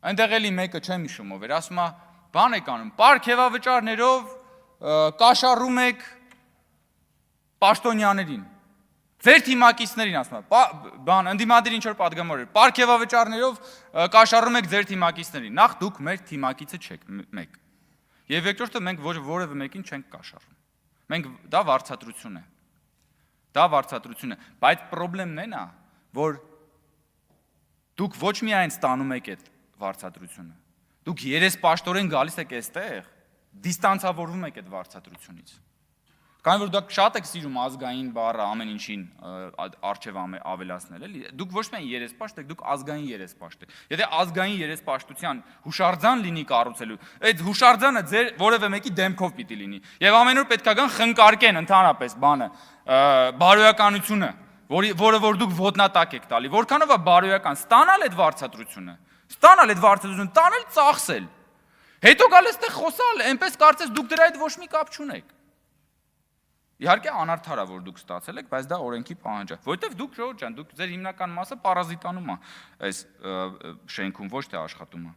Այնտեղ էլի մեկը չեմ հիշում ով էր, ասում է, բան եք անում, պարգևավճարներով կաշառում եք պաշտոնյաներին, ձեր թիմակիցներին, ասում է, բան, ընդդիմադիր ինչ-որ պատգամավոր էր, պարգևավճարներով կաշառում եք ձեր թիմակիցներին, նախ դուք մեր թիմակիցը չեք մեկ, և երկրորդը մենք որևէ մեկին չենք կաշառում, մենք դա վարձատրություն է, բայց պրոբլեմն է նա, որ դուք ոչ միայն ստանում եք այդ վարձատրությունը, դուք երեսպաշտորեն գալիս եք այստեղ, դիստանցավորվում եք այդ վարձատրությունից, քանի որ դուք շատ եք սիրում ազգային բառը ամեն ինչին առջև ավելացնել, էլի, դուք ոչ միայն երեսպաշտ եք, դուք ազգային երեսպաշտ եք, եթե ազգային երեսպաշտության հուշարձան լինի կառուցելու, այդ հուշարձանը ձեր որևէ մեկի դեմքով պիտի լինի, և ամեն օր պետք է գան խնկարկեն ընդհանրապես բանը, բարոյականությունը, որը որ դուք ոտնատակ եք տալի, որքանով է բարոյական, ստանալ այդ վարձատրությունը, տանել ծախսել, հետո գալ այստեղ խոսալ, այնպես կարծես դուք դրա հետ ոչ մի կապ չունեք, իհարկե անարդար է, որ դուք ստացել եք, բայց դա օրենքի պահանջ է, որովհետև դուք ժողովուրդ ջան, ձեր հիմնական մասը պարազիտանում է այս շենքում, ոչ թե աշխատում է